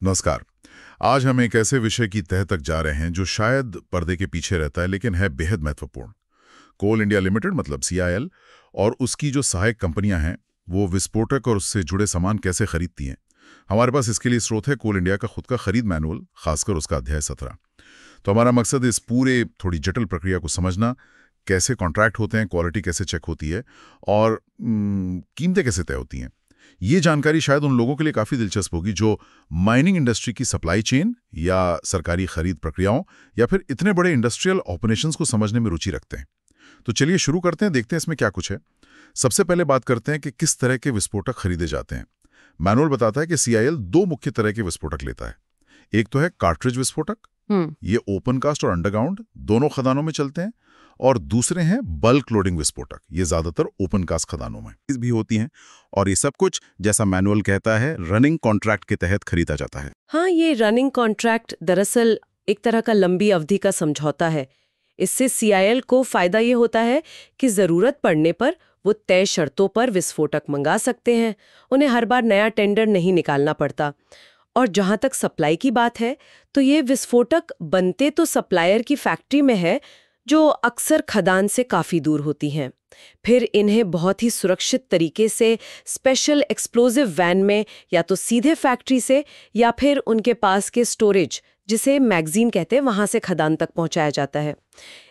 नमस्कार। आज हम एक ऐसे विषय की तह तक जा रहे हैं जो शायद पर्दे के पीछे रहता है लेकिन है बेहद महत्वपूर्ण। कोल इंडिया लिमिटेड मतलब CIL और उसकी जो सहायक कंपनियां हैं वो विस्फोटक और उससे जुड़े सामान कैसे खरीदती हैं। हमारे पास इसके लिए स्रोत है कोल इंडिया का खुद का खरीद मैनुअल, खासकर उसका अध्याय 17। तो हमारा मकसद इस पूरे थोड़ी जटिल प्रक्रिया को समझना, कैसे कॉन्ट्रैक्ट होते हैं, क्वालिटी कैसे चेक होती है और कीमतें कैसे तय होती हैं। ये जानकारी शायद उन लोगों के लिए काफ़ी दिलचस्प होगी जो माइनिंग इंडस्ट्री की सप्लाई चेन या सरकारी खरीद प्रक्रियाओं या फिर इतने बड़े इंडस्ट्रियल ऑपरेशंस को समझने में रुचि रखते हैं। तो चलिए शुरू करते हैं, देखते हैं इसमें क्या कुछ है। सबसे पहले बात करते हैं कि किस तरह के विस्फोटक खरीदे जाते हैं। मैनुअल बताता है कि CIL दो मुख्य तरह के विस्फोटक लेता है। एक तो है कार्ट्रिज विस्फोटक, ये ओपन कास्ट और अंडरग्राउंड दोनों खदानों में चलते हैं, और दूसरे हैं बल्क लोडिंग विस्फोटक, ये ज्यादातर ओपन कास्ट खदानों में भी होती हैं। और ये सब कुछ, जैसा मैनुअल कहता है, रनिंग कॉन्ट्रैक्ट के तहत खरीदा जाता है। हाँ, ये रनिंग कॉन्ट्रैक्ट दरअसल एक तरह का लंबी अवधि का समझौता है। इससे CIL को फायदा ये होता है कि जरूरत पड़ने पर वो तय शर्तों पर विस्फोटक मंगा सकते हैं। उन्हें हर बार नया टेंडर नहीं निकालना पड़ता। और जहां तक सप्लाई की बात है, तो ये विस्फोटक बनते तो सप्लायर की फैक्ट्री में है, जो अक्सर खदान से काफी दूर होती हैं। फिर इन्हें बहुत ही सुरक्षित तरीके से स्पेशल एक्सप्लोजिव वैन में या तो सीधे फैक्ट्री से या फिर उनके पास के स्टोरेज, जिसे मैगजीन कहते हैं, वहां से खदान तक पहुंचाया जाता है।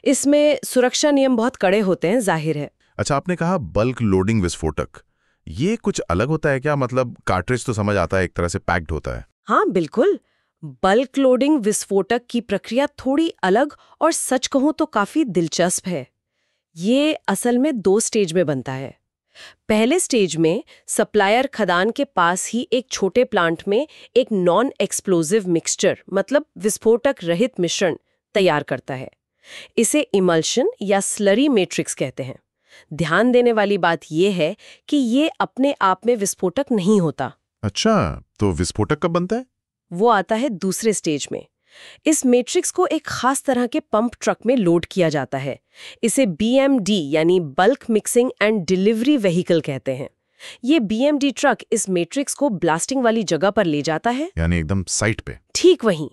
इसमें सुरक्षा नियम बहुत कड़े होते हैं, जाहिर है। अच्छा, आपने कहा बल्क लोडिंग विस्फोटक, ये कुछ अलग होता है क्या? मतलब कार्ट्रिज तो समझ आता है, एक तरह से पैक्ड होता है। हाँ बिल्कुल, बल्क लोडिंग विस्फोटक की प्रक्रिया थोड़ी अलग और सच कहूं तो काफी दिलचस्प है। ये असल में 2 स्टेज में बनता है। पहले स्टेज में सप्लायर खदान के पास ही एक छोटे प्लांट में एक नॉन एक्सप्लोजिव मिक्सचर, मतलब विस्फोटक रहित मिश्रण तैयार करता है। इसे इमल्शन या स्लरी मैट्रिक्स कहते हैं। ध्यान देने वाली बात यह है कि ये अपने आप में विस्फोटक नहीं होता। अच्छा, तो विस्फोटक कब बनता है? वो आता है दूसरे स्टेज में। इस मैट्रिक्स को एक खास तरह के पंप ट्रक में लोड किया जाता है। इसे BMD यानी bulk mixing and delivery vehicle कहते हैं। ये BMD ट्रक इस मैट्रिक्स को ब्लास्टिंग वाली जगह पर ले जाता है, यानी एकदम साइट पे। ठीक वहीं।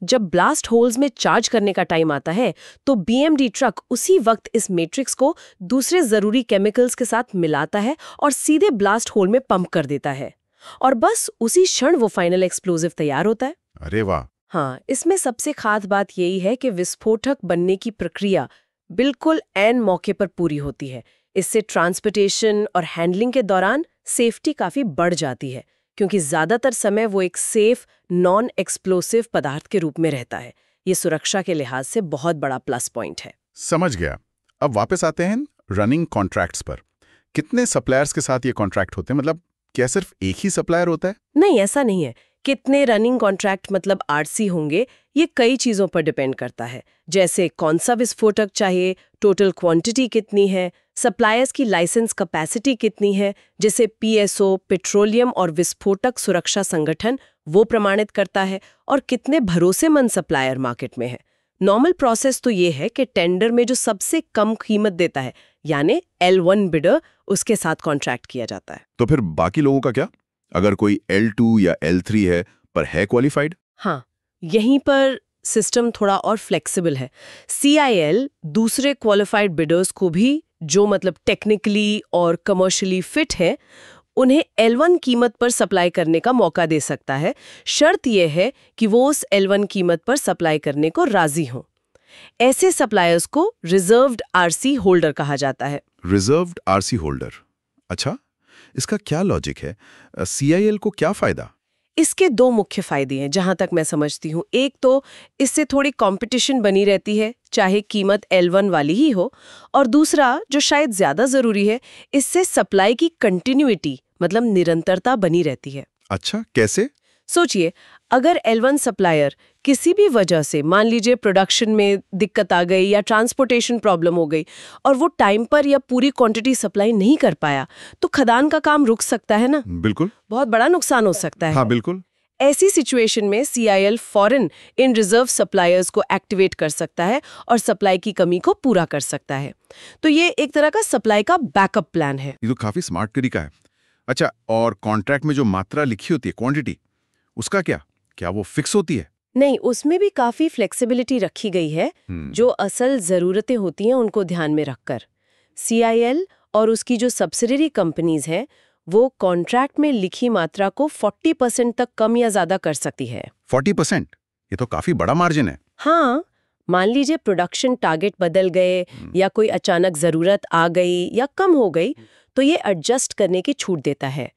जब ब्लास्ट होल्स में चार्ज करने का टाइम आता है, तो BMD ट्रक उसी वक्त इस मैट्रिक्स को दूसरे जरूरी केमिकल्स के साथ मिलाता है और सीधे ब्लास्ट होल में पंप कर देता है। और बस उसी क्षण वो फाइनल एक्सप्लोजिव तैयार होता है। अरे वाह! हाँ, इसमें सबसे खास बात यही है कि विस्फोटक बनने की प्रक्रिया बिल्कुल ऐन मौके पर पूरी होती है। इससे ट्रांसपोर्टेशन और हैंडलिंग के दौरान सेफ्टी काफी बढ़ जाती है, क्योंकि ज्यादातर समय वो एक सेफ नॉन एक्सप्लोसिव पदार्थ के रूप में रहता है। ये सुरक्षा के लिहाज से बहुत बड़ा प्लस पॉइंट है। समझ गया। अब वापस आते हैं रनिंग कॉन्ट्रैक्ट्स पर। कितने सप्लायर्स के साथ ये कॉन्ट्रैक्ट होते हैं? मतलब क्या सिर्फ एक ही सप्लायर होता है? नहीं, ऐसा नहीं है। कितने रनिंग कॉन्ट्रैक्ट मतलब RC होंगे, ये कई चीजों पर डिपेंड करता है। जैसे कौन सा विस्फोटक चाहिए, टोटल क्वांटिटी कितनी है, सप्लायर्स की लाइसेंस कैपेसिटी कितनी है, जैसे PSO पेट्रोलियम और विस्फोटक सुरक्षा संगठन वो प्रमाणित करता है, और कितने भरोसेमंद सप्लायर मार्केट में है। नॉर्मल प्रोसेस तो ये है कि टेंडर में जो सबसे कम कीमत देता है, यानी L1 बिडर, उसके साथ कॉन्ट्रैक्ट किया जाता है। तो फिर बाकी लोगों का क्या? अगर कोई L2 या L3 है पर है क्वालिफाइड? हाँ, यहीं पर सिस्टम थोड़ा और फ्लेक्सिबल है। CIL दूसरे क्वालिफाइड बिडर्स को भी, जो मतलब टेक्निकली और कमर्शियली फिट है, उन्हें L1 कीमत पर सप्लाई करने का मौका दे सकता है। शर्त यह है कि वो उस L1 कीमत पर सप्लाई करने को राजी हों। ऐसे सप्लायर्स को रिजर्व्ड RC होल्डर कहा जाता है। रिजर्व्ड RC होल्डर, अच्छा, इसका क्या लॉजिक है? CIL को क्या फायदा? इसके 2 मुख्य फायदे हैं जहां तक मैं समझती हूँ। एक तो इससे थोड़ी कंपटीशन बनी रहती है, चाहे कीमत L1 वाली ही हो, और दूसरा, जो शायद ज्यादा जरूरी है, इससे सप्लाई की कंटिन्यूटी मतलब निरंतरता बनी रहती है। अच्छा, कैसे? सोचिए, अगर L1 सप्लायर किसी भी वजह से, मान लीजिए प्रोडक्शन में दिक्कत आ गई या ट्रांसपोर्टेशन प्रॉब्लम हो गई, और वो टाइम पर या पूरी क्वांटिटी सप्लाई नहीं कर पाया, तो खदान का काम रुक सकता है ना। बिल्कुल, बहुत बड़ा नुकसान हो सकता है। हाँ बिल्कुल। ऐसी सिचुएशन में CIL फौरन इन रिजर्व सप्लायर्स को एक्टिवेट कर सकता है और सप्लाई की कमी को पूरा कर सकता है। तो ये एक तरह का सप्लाई का बैकअप प्लान है। ये तो काफी स्मार्ट तरीका है। अच्छा, और कॉन्ट्रैक्ट में जो मात्रा लिखी होती है, क्वांटिटी, उसका क्या? क्या वो फिक्स होती है? नहीं, उसमें भी काफी फ्लेक्सिबिलिटी रखी गई है, जो असल जरूरतें होती हैं उनको ध्यान में रखकर। CIL और उसकी जो सब्सिडियरी कंपनीज हैं, वो कॉन्ट्रैक्ट में लिखी मात्रा को 40% तक कम या ज्यादा कर सकती है। 40%? ये तो काफी बड़ा मार्जिन है। हाँ, मान लीजिए प्रोडक्शन टारगेट बदल गए या कोई अचानक जरूरत आ गई या कम हो गई, तो ये एडजस्ट करने की छूट देता है।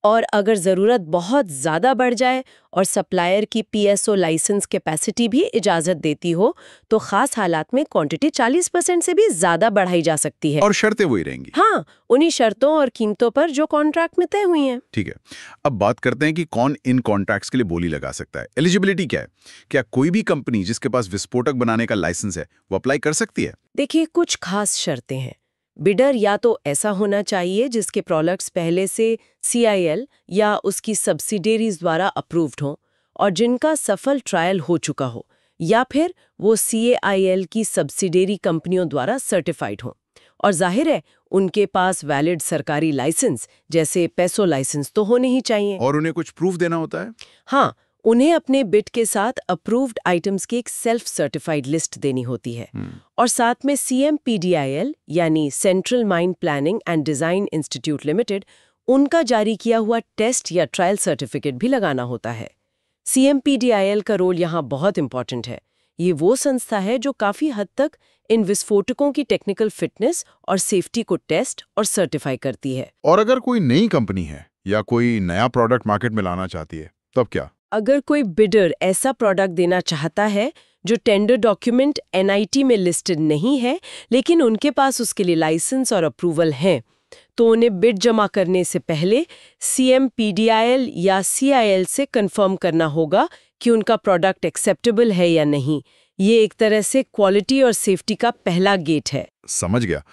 और अगर ज़रूरत बहुत ज़्यादा बढ़ जाए और सप्लायर की PSO लाइसेंस कैपेसिटी भी इजाज़त देती हो, तो ख़ास हालात में क्वांटिटी 40% से भी ज़्यादा बढ़ाई जा सकती है। और शर्तें वही रहेंगी। हाँ, उन्हीं शर्तों और कीमतों पर जो कॉन्ट्रैक्ट में तय हुई हैं। ठीक है, अब बात करते हैं कि कौन इन कॉन्ट्रैक्ट्स के लिए बोली लगा सकता है। एलिजिबिलिटी क्या है? क्या कोई भी कंपनी जिसके पास विस्फोटक बनाने का लाइसेंस है वो अप्लाई कर सकती है? देखिए, कुछ खास शर्तें हैं। बिडर या तो ऐसा होना चाहिए जिसके प्रोडक्ट्स पहले से CIL या उसकी सब्सिडियरीज द्वारा अप्रूव्ड हों और जिनका सफल ट्रायल हो चुका हो, या फिर वो CAIL की सब्सिडियरी कंपनियों द्वारा सर्टिफाइड हों। और जाहिर है, उनके पास वैलिड सरकारी लाइसेंस जैसे पेसो लाइसेंस तो होने ही चाहिए। और उन्हें कुछ प्रूफ देना होता है? हाँ, उन्हें अपने बिड के साथ अप्रूव्ड आइटम्स की एक सेल्फ सर्टिफाइड लिस्ट देनी होती है। और साथ में CMPDIL यानी central mine planning and design institute limited, उनका जारी किया हुआ टेस्ट या ट्रायल सर्टिफिकेट भी लगाना होता है। CMPDIL का रोल यहाँ बहुत इंपॉर्टेंट है। ये वो संस्था है जो काफी हद तक इन विस्फोटकों की टेक्निकल फिटनेस और सेफ्टी को टेस्ट और सर्टिफाई करती है। और अगर कोई नई कंपनी है या कोई नया प्रोडक्ट मार्केट में लाना चाहती है, तब क्या? अगर कोई बिडर ऐसा प्रोडक्ट देना चाहता है जो टेंडर डॉक्यूमेंट NIT में लिस्टेड नहीं है, लेकिन उनके पास उसके लिए लाइसेंस और अप्रूवल हैं, तो उन्हें बिड जमा करने से पहले CMPDIL या CIL से कंफर्म करना होगा कि उनका प्रोडक्ट एक्सेप्टेबल है या नहीं। ये एक तरह से क्वालिटी और सेफ्टी का पहला गेट है। समझ गया।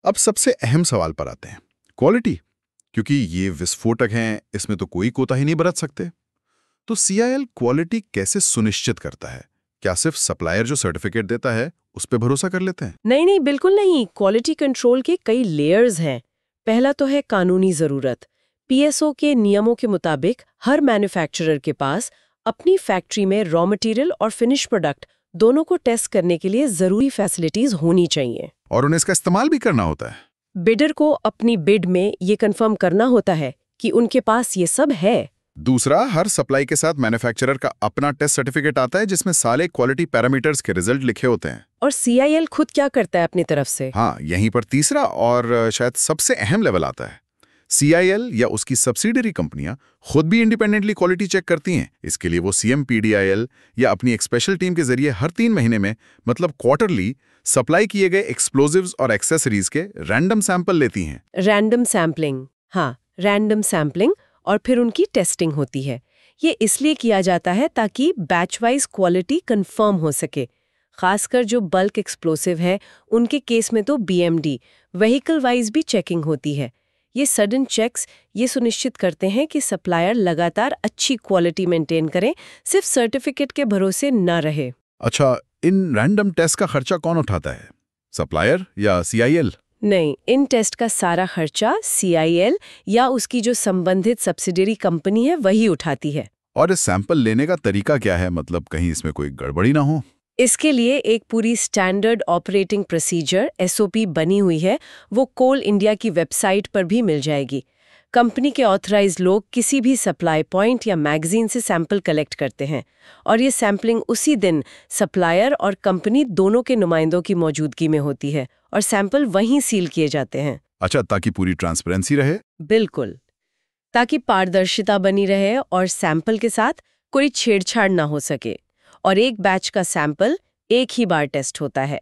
अब सबसे अहम सवाल पर आते हैं, क्वालिटी। क्योंकि ये विस्फोटक हैं, इसमें तो कोई कोताही नहीं बरत सकते। तो CIL क्वालिटी कैसे सुनिश्चित करता है? क्या सिर्फ सप्लायर जो सर्टिफिकेट देता है उस पर भरोसा कर लेते हैं? नहीं, बिल्कुल नहीं। क्वालिटी कंट्रोल के कई लेयर्स हैं। पहला तो है कानूनी जरूरत। PSO के नियमों के मुताबिक हर मैन्युफैक्चरर के पास अपनी फैक्ट्री में रॉ मटेरियल और फिनिश प्रोडक्ट दोनों को टेस्ट करने के लिए जरूरी फैसिलिटीज होनी चाहिए। और उन्हें इसका इस्तेमाल भी करना होता है। बिडर को अपनी बिड में ये कंफर्म करना होता है कि उनके पास ये सब है। दूसरा, हर सप्लाई के साथ मैन्युफैक्चरर का अपना टेस्ट सर्टिफिकेट आता है जिसमें सारे क्वालिटी पैरामीटर्स के रिजल्ट लिखे होते हैं। और CIL खुद क्या करता है अपनी तरफ से? हाँ, यहीं पर तीसरा और शायद सबसे अहम लेवल आता है। CIL या उसकी सब्सिडियरी कंपनियां खुद भी इंडिपेंडेंटली क्वालिटी चेक करती हैं। इसके लिए वो CMPDIL या अपनी एक स्पेशल टीम के जरिए हर 3 महीने में, मतलब क्वार्टरली, सप्लाई किए गए एक्सप्लोजिव्स और एक्सेसरीज के रैंडम सैंपल लेती हैं। Random sampling. हाँ, रैंडम सैम्पलिंग, और फिर उनकी टेस्टिंग होती है। ये इसलिए किया जाता है ताकि बैच वाइज क्वालिटी कंफर्म हो सके। खासकर जो बल्क एक्सप्लोसिव है, उनके केस में तो BMD, व्हीकल वाइज भी चेकिंग होती है। ये सडन चेक्स ये सुनिश्चित करते हैं कि सप्लायर लगातार अच्छी क्वालिटी मेंटेन करें, सिर्फ सर्टिफिकेट के भरोसे न रहे। अच्छा, इन रैंडम टेस्ट का खर्चा कौन उठाता है? सप्लायर या CIL? नहीं, इन टेस्ट का सारा खर्चा CIL या उसकी जो संबंधित सब्सिडियरी कंपनी है वही उठाती है। और इस सैंपल लेने का तरीका क्या है? मतलब कहीं इसमें कोई गड़बड़ी ना हो? इसके लिए एक पूरी स्टैंडर्ड ऑपरेटिंग प्रोसीजर SOP बनी हुई है। वो कोल इंडिया की वेबसाइट पर भी मिल जाएगी। कंपनी के ऑथराइज्ड लोग किसी भी सप्लाई पॉइंट या मैगजीन से सैंपल कलेक्ट करते हैं, और ये सैंपलिंग उसी दिन सप्लायर और कंपनी दोनों के नुमाइंदों की मौजूदगी में होती है, और सैंपल वहीं सील किए जाते हैं। अच्छा, ताकि पूरी ट्रांसपेरेंसी रहे? बिल्कुल, ताकि पारदर्शिता बनी रहे और सैंपल के साथ कोई छेड़छाड़ ना हो सके। और एक बैच का सैंपल एक ही बार टेस्ट होता है।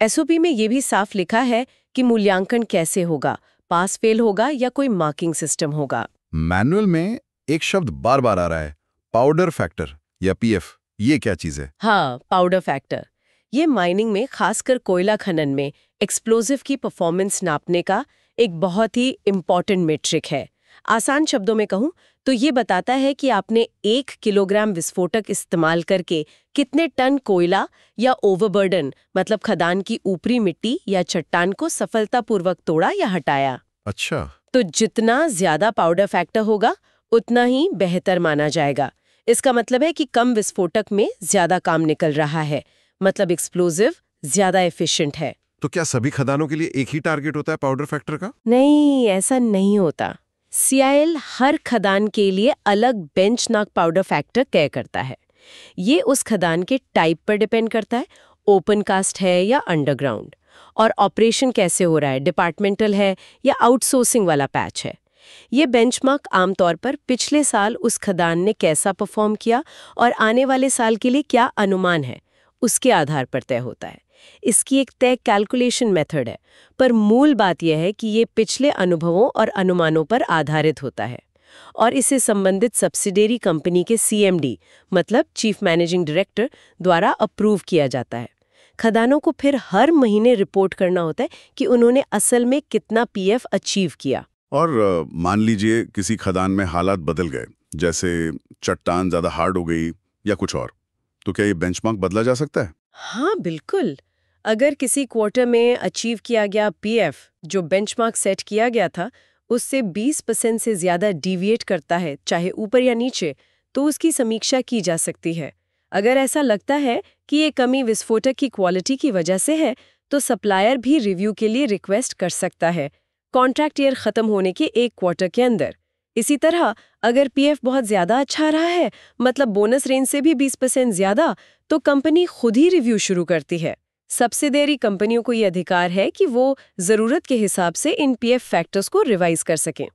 SOP में ये भी साफ लिखा है कि मूल्यांकन कैसे होगा, पास फेल होगा या कोई मार्किंग सिस्टम होगा। मैनुअल में एक शब्द बार बार आ रहा है, पाउडर फैक्टर या PF। ये क्या चीज है? हाँ, पाउडर फैक्टर। ये माइनिंग में, खासकर कोयला खनन में, एक्सप्लोजिव की परफॉर्मेंस नापने का एक बहुत ही इम्पॉर्टेंट मेट्रिक है। आसान शब्दों में कहूं तो ये बताता है कि आपने 1 किलोग्राम विस्फोटक इस्तेमाल करके कितने टन कोयला या ओवरबर्डन, मतलब खदान की ऊपरी मिट्टी या चट्टान को सफलतापूर्वक तोड़ा या हटाया। अच्छा। तो जितना ज्यादा पाउडर फैक्टर होगा उतना ही बेहतर माना जाएगा। इसका मतलब है कि कम विस्फोटक में ज्यादा काम निकल रहा है, मतलब एक्सप्लोजिव ज्यादा एफिशिएंट है। तो क्या सभी खदानों के लिए एक ही टारगेट होता है पाउडर फैक्टर का? नहीं, ऐसा नहीं होता। CIL हर खदान के लिए अलग बेंचमार्क पाउडर फैक्टर तय करता है। ये उस खदान के टाइप पर डिपेंड करता है, ओपन कास्ट है या अंडरग्राउंड, और ऑपरेशन कैसे हो रहा है, डिपार्टमेंटल है या आउटसोर्सिंग वाला पैच है। ये बेंचमार्क आमतौर पर पिछले साल उस खदान ने कैसा परफॉर्म किया और आने वाले साल के लिए क्या अनुमान है, उसके आधार पर तय होता है। इसकी एक तय कैलकुलेशन मेथड है, पर मूल बात यह है कि ये पिछले अनुभवों और अनुमानों पर आधारित होता है और इसे संबंधित सब्सिडियरी कंपनी के CMD मतलब चीफ मैनेजिंग डायरेक्टर द्वारा अप्रूव किया जाता है। खदानों को फिर हर महीने रिपोर्ट करना होता है कि उन्होंने असल में कितना PF अचीव किया। और मान लीजिए किसी खदान में हालात बदल गए, जैसे चट्टान ज्यादा हार्ड हो गई या कुछ और, तो क्या ये बेंचमार्क बदला जा सकता है? हाँ बिल्कुल। अगर किसी क्वार्टर में अचीव किया गया PF जो बेंचमार्क सेट किया गया था उससे 20% से ज्यादा डिविएट करता है, चाहे ऊपर या नीचे, तो उसकी समीक्षा की जा सकती है। अगर ऐसा लगता है कि ये कमी विस्फोटक की क्वालिटी की वजह से है, तो सप्लायर भी रिव्यू के लिए रिक्वेस्ट कर सकता है कॉन्ट्रैक्ट ईयर खत्म होने के एक क्वार्टर के अंदर। इसी तरह अगर PF बहुत ज्यादा अच्छा रहा है, मतलब बोनस रेंज से भी 20% ज्यादा, तो कंपनी खुद ही रिव्यू शुरू करती है। सब्सिडियरी कंपनियों को ये अधिकार है कि वो जरूरत के हिसाब से इन PF फैक्टर्स को रिवाइज कर सकें।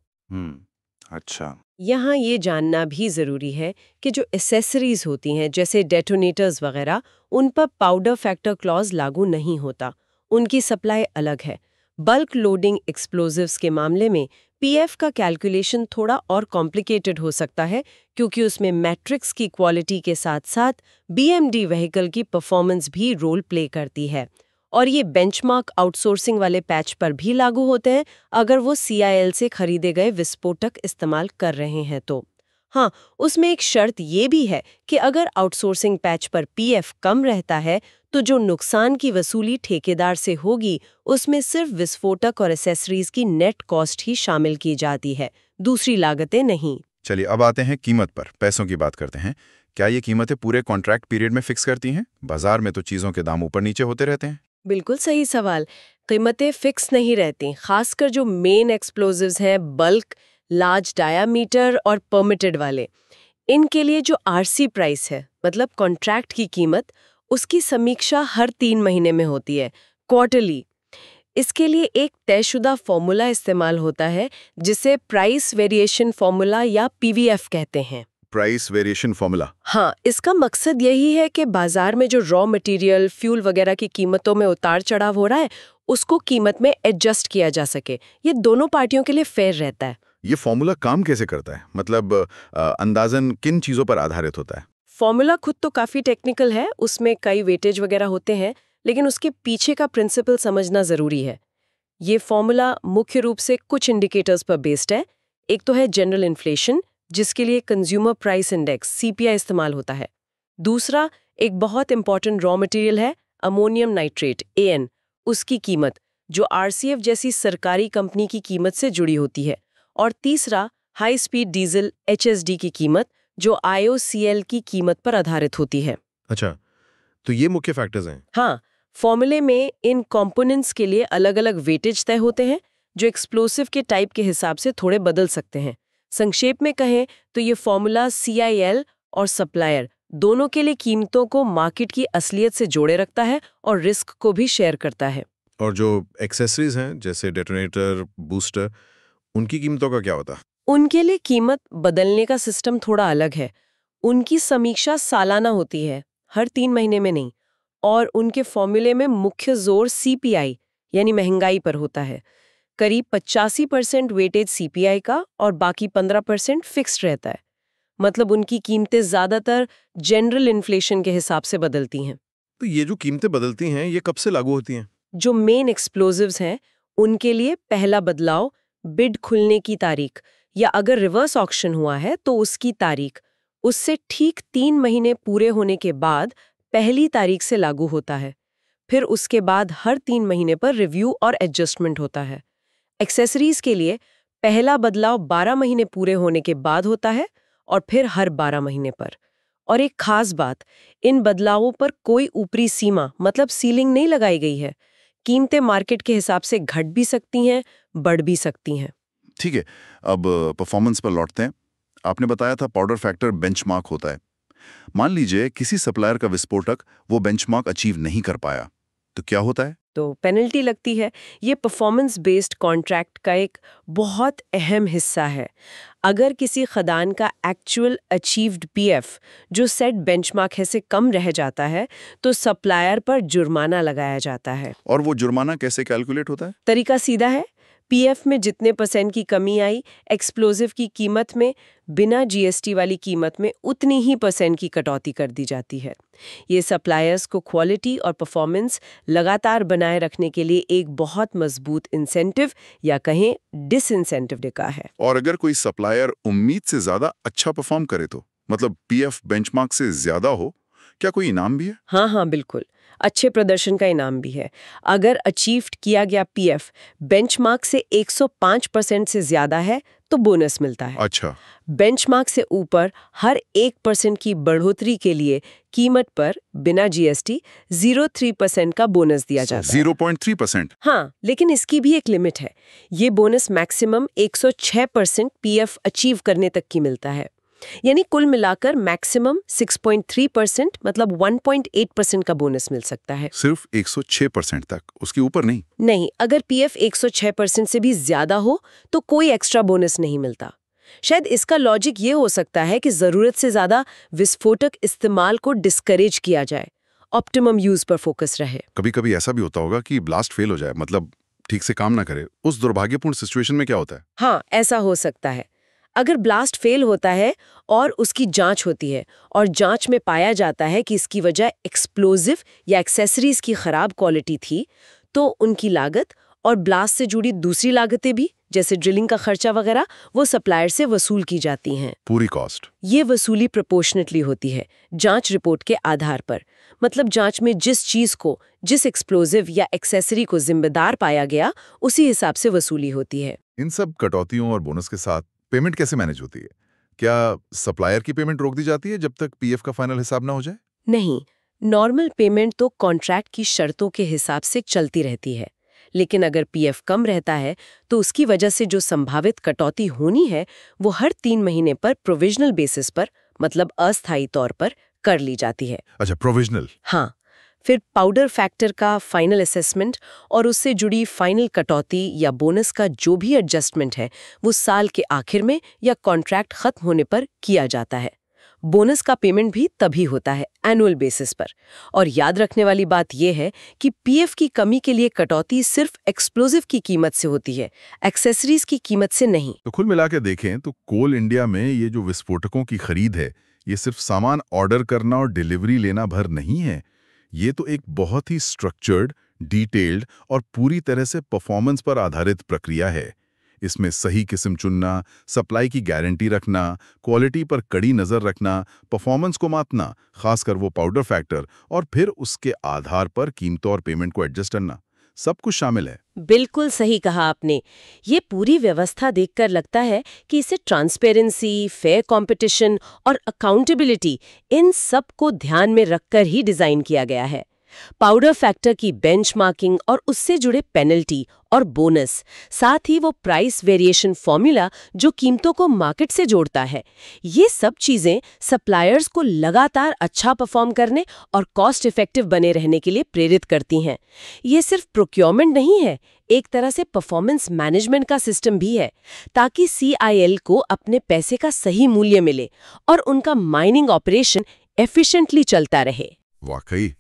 अच्छा। यहाँ ये जानना भी जरूरी है कि जो एसेसरीज होती हैं जैसे डेटोनेटर्स वगैरह, उन पर पाउडर फैक्टर क्लॉज लागू नहीं होता, उनकी सप्लाई अलग है। बल्क लोडिंग एक्सप्लोजिव्स के मामले में PF का कैलकुलेशन थोड़ा और कॉम्प्लिकेटेड हो सकता है, क्योंकि उसमें मैट्रिक्स की क्वालिटी के साथ साथ BMD व्हीकल की परफॉर्मेंस भी रोल प्ले करती है, और ये बेंचमार्क आउटसोर्सिंग वाले पैच पर भी लागू होते हैं अगर वो CIL से खरीदे गए विस्फोटक इस्तेमाल कर रहे हैं तो। हाँ, उसमें एक शर्त ये भी है कि अगर आउटसोर्सिंग पैच पर PF कम रहता है तो जो नुकसान की वसूली ठेकेदार से होगी उसमें सिर्फ विस्फोटक और एसेसरीज की नेट कॉस्ट ही शामिल की जाती है, दूसरी लागतें नहीं। चलिए अब आते हैं कीमत पर, पैसों की बात करते हैं। क्या ये कीमतें पूरे कॉन्ट्रैक्ट पीरियड में फिक्स करती हैं? बाजार में तो चीजों के दाम ऊपर नीचे होते रहते हैं। बिल्कुल सही सवाल। कीमतें फिक्स नहीं रहती, खासकर जो मेन एक्सप्लोजिव्स हैं, बल्क, लार्ज डायामीटर और परमिटेड वाले। इनके लिए जो RC प्राइस है, मतलब कॉन्ट्रैक्ट की कीमत, उसकी समीक्षा हर 3 महीने में होती है, क्वार्टरली। इसके लिए एक तयशुदा फॉर्मूला इस्तेमाल होता है जिसे प्राइस वेरिएशन फॉर्मूला या PVF कहते हैं। Price variation formula? हाँ, इसका मकसद यही है कि बाजार में जो रॉ मटेरियल, फ्यूल वगैरह की कीमतों में उतार चढ़ाव हो रहा है, उसको कीमत में एडजस्ट किया जा सके। ये दोनों पार्टियों के लिए फेयर रहता है। ये फॉर्मूला काम कैसे करता है? मतलब अंदाजन किन चीजों पर आधारित होता है? फॉर्मूला खुद तो काफी टेक्निकल है, उसमें कई वेटेज वगैरह होते हैं, लेकिन उसके पीछे का प्रिंसिपल समझना जरूरी है। ये फॉर्मूला मुख्य रूप से कुछ इंडिकेटर्स पर बेस्ड है। एक तो है जनरल इन्फ्लेशन, जिसके लिए कंज्यूमर प्राइस इंडेक्स CPI इस्तेमाल होता है। दूसरा एक बहुत इंपॉर्टेंट रॉ मटेरियल है अमोनियम नाइट्रेट AN, उसकी कीमत जो RCF जैसी सरकारी कंपनी की कीमत से जुड़ी होती है। और तीसरा हाई स्पीड डीजल HSD की कीमत जो IOCL की कीमत पर आधारित होती है। अच्छा, तो ये मुख्य फैक्टर्स हैं। हाँ, फॉर्मूले में इन कंपोनेंट्स के लिए अलग-अलग वेटेज तय होते हैं जो एक्सप्लोसिव के टाइप के हिसाब से थोड़े बदल सकते हैं। संक्षेप में कहें तो ये फॉर्मूला CIL और सप्लायर दोनों के लिए कीमतों को मार्केट की असलियत से जोड़े रखता है और रिस्क को भी शेयर करता है। और जो एक्सेसरीज हैं जैसे डेटोनेटर, बूस्टर, उनकी कीमतों का क्या होता है? उनके लिए कीमत बदलने का सिस्टम थोड़ा अलग है। उनकी समीक्षा सालाना होती है, हर 3 महीने में नहीं, और उनके फॉर्मूले में मुख्य जोर CPI यानी महंगाई पर होता है। करीब 85% वेटेज CPI का और बाकी 15% फिक्स्ड रहता है। मतलब उनकी कीमतें ज्यादातर जनरल इन्फ्लेशन के हिसाब से बदलती हैं। तो ये जो कीमतें बदलती हैं ये कब से लागू होती हैं? जो मेन एक्सप्लोजिव्स हैं उनके लिए पहला बदलाव बिड खुलने की तारीख, या अगर रिवर्स ऑक्शन हुआ है तो उसकी तारीख, उससे ठीक 3 महीने पूरे होने के बाद पहली तारीख से लागू होता है। फिर उसके बाद हर 3 महीने पर रिव्यू और एडजस्टमेंट होता है। एक्सेसरीज के लिए पहला बदलाव 12 महीने पूरे होने के बाद होता है और फिर हर 12 महीने पर। और एक खास बात, इन बदलावों पर कोई ऊपरी सीमा मतलब सीलिंग नहीं लगाई गई है। कीमतें मार्केट के हिसाब से घट भी सकती हैं, बढ़ भी सकती हैं। ठीक है, अब परफॉर्मेंस पर लौटते हैं। आपने बताया था पाउडर फैक्टर बेंचमार्क होता है। मान लीजिए किसी सप्लायर का विस्फोटक वो बेंचमार्क अचीव नहीं कर पाया, तो क्या होता है? तो पेनल्टी लगती है। ये परफॉर्मेंस बेस्ड कॉन्ट्रैक्ट का एक बहुत अहम हिस्सा है। अगर किसी खदान का एक्चुअल अचीव्ड पीएफ जो सेट बेंचमार्क है से कम रह जाता है, तो सप्लायर पर जुर्माना लगाया जाता है। और वो जुर्माना कैसे कैलकुलेट होता है? तरीका सीधा है। पीएफ में जितने % की कमी आई, एक्सप्लोजिव की कीमत में बिना जीएसटी वाली कीमत में उतनी ही % की कटौती कर दी जाती है। ये सप्लायर्स को क्वालिटी और परफॉर्मेंस लगातार बनाए रखने के लिए एक बहुत मजबूत इंसेंटिव या कहें डिसइंसेंटिव देता है। और अगर कोई सप्लायर उम्मीद से ज्यादा अच्छा परफॉर्म करे तो मतलब पीएफ बेंचमार्क से ज्यादा हो, क्या कोई इनाम भी है? हाँ, बिल्कुल। अच्छे प्रदर्शन का इनाम भी है। अगर अचीव्ड किया गया पीएफ बेंचमार्क से 105% से ज्यादा है तो बोनस मिलता है। अच्छा, बेंचमार्क से ऊपर हर 1% की बढ़ोतरी के लिए कीमत पर बिना जीएसटी 0.3% का बोनस दिया जाता है। 0.3%? हाँ, लेकिन इसकी भी एक लिमिट है। ये बोनस मैक्सिमम 106% पीएफ अचीव करने तक की मिलता है। यानी कुल मिलाकर मैक्सिमम 6.3% मतलब 1.8% का बोनस मिल सकता है। सिर्फ 106% तक, उसके ऊपर नहीं? नहीं, अगर पीएफ 106% से भी ज्यादा हो तो कोई एक्स्ट्रा बोनस नहीं मिलता। शायद इसका लॉजिक ये हो सकता है कि जरूरत से ज्यादा विस्फोटक इस्तेमाल को डिस्करेज किया जाए, ऑप्टिमम यूज पर फोकस रहे। कभी कभी ऐसा भी होता होगा कि ब्लास्ट फेल हो जाए, मतलब ठीक से काम ना करे। उस दुर्भाग्यपूर्ण सिचुएशन में क्या होता है? हाँ, ऐसा हो सकता है। अगर ब्लास्ट फेल होता है और उसकी जांच होती है और जांच में पाया जाता है कि इसकी वजह एक्सप्लोजिव या एक्सेसरीज की खराब क्वालिटी थी, तो उनकी लागत और ब्लास्ट से जुड़ी दूसरी लागतें भी, जैसे ड्रिलिंग का खर्चा वगैरह, वो सप्लायर से वसूल की जाती हैं। पूरी कॉस्ट? ये वसूली प्रोपोर्शनेटली होती है जांच रिपोर्ट के आधार पर। मतलब जांच में जिस चीज को, जिस एक्सप्लोजिव या एक्सेसरी को जिम्मेदार पाया गया, उसी हिसाब से वसूली होती है। इन सब कटौतियों और बोनस के साथ पेमेंट कैसे मैनेज होती है? क्या सप्लायर की पेमेंट रोक दी जाती है जब तक पीएफ का फाइनल हिसाब ना हो जाए? नहीं, नॉर्मल पेमेंट तो कॉन्ट्रैक्ट की शर्तों के हिसाब से चलती रहती है। लेकिन अगर पीएफ कम रहता है तो उसकी वजह से जो संभावित कटौती होनी है वो हर 3 महीने पर प्रोविजनल बेसिस पर, मतलब अस्थायी तौर पर कर ली जाती है। अच्छा, प्रोविजनल। हाँ, फिर पाउडर फैक्टर का फाइनल असेसमेंट और उससे जुड़ी फाइनल कटौती या बोनस का जो भी एडजस्टमेंट है वो साल के आखिर में या कॉन्ट्रैक्ट खत्म होने पर किया जाता है। बोनस का पेमेंट भी तभी होता है, एनुअल बेसिस पर। और याद रखने वाली बात यह है कि पीएफ की कमी के लिए कटौती सिर्फ एक्सप्लोजिव की कीमत से होती है, एक्सेसरीज की कीमत से नहीं। तो कुल मिला के देखें तो कोल इंडिया में ये जो विस्फोटकों की खरीद है, ये सिर्फ सामान ऑर्डर करना और डिलीवरी लेना भर नहीं है। ये तो एक बहुत ही स्ट्रक्चर्ड, डिटेल्ड और पूरी तरह से परफॉर्मेंस पर आधारित प्रक्रिया है। इसमें सही किस्म चुनना, सप्लाई की गारंटी रखना, क्वालिटी पर कड़ी नज़र रखना, परफॉर्मेंस को मापना, खासकर वो पाउडर फैक्टर, और फिर उसके आधार पर कीमतों और पेमेंट को एडजस्ट करना, सब कुछ शामिल है। बिल्कुल सही कहा आपने। ये पूरी व्यवस्था देखकर लगता है कि इसे ट्रांसपेरेंसी, फेयर कंपटीशन और अकाउंटेबिलिटी, इन सब को ध्यान में रखकर ही डिजाइन किया गया है। पाउडर फैक्टर की बेंचमार्किंग और उससे जुड़े पेनल्टी और बोनस, साथ ही वो प्राइस वेरिएशन फॉर्मूला जो कीमतों को मार्केट से जोड़ता है, ये सब चीजें सप्लायर्स को लगातार अच्छा परफॉर्म करने और कॉस्ट इफेक्टिव बने रहने के लिए प्रेरित करती हैं। ये सिर्फ प्रोक्योरमेंट नहीं है, एक तरह से परफॉर्मेंस मैनेजमेंट का सिस्टम भी है, ताकि सीआईएल को अपने पैसे का सही मूल्य मिले और उनका माइनिंग ऑपरेशन एफिशिएंटली चलता रहे। वाकई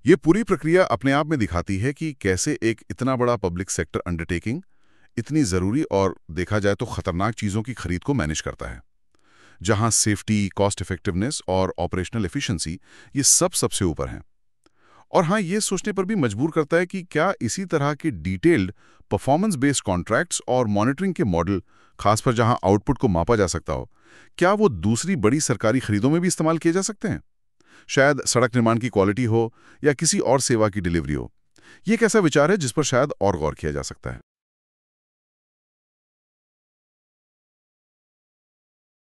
ये पूरी प्रक्रिया अपने आप में दिखाती है कि कैसे एक इतना बड़ा पब्लिक सेक्टर अंडरटेकिंग इतनी ज़रूरी और देखा जाए तो खतरनाक चीज़ों की खरीद को मैनेज करता है, जहां सेफ्टी, कॉस्ट इफेक्टिवनेस और ऑपरेशनल एफिशिएंसी ये सब सबसे ऊपर हैं। और हाँ, ये सोचने पर भी मजबूर करता है कि क्या इसी तरह के डिटेल्ड परफॉर्मेंस बेस्ड कॉन्ट्रैक्ट्स और मॉनिटरिंग के मॉडल, खासकर जहां आउटपुट को मापा जा सकता हो, क्या वो दूसरी बड़ी सरकारी खरीदों में भी इस्तेमाल किए जा सकते हैं? शायद सड़क निर्माण की क्वालिटी हो या किसी और सेवा की डिलीवरी हो। ये एक ऐसा विचार है जिस पर शायद और गौर किया जा सकता है।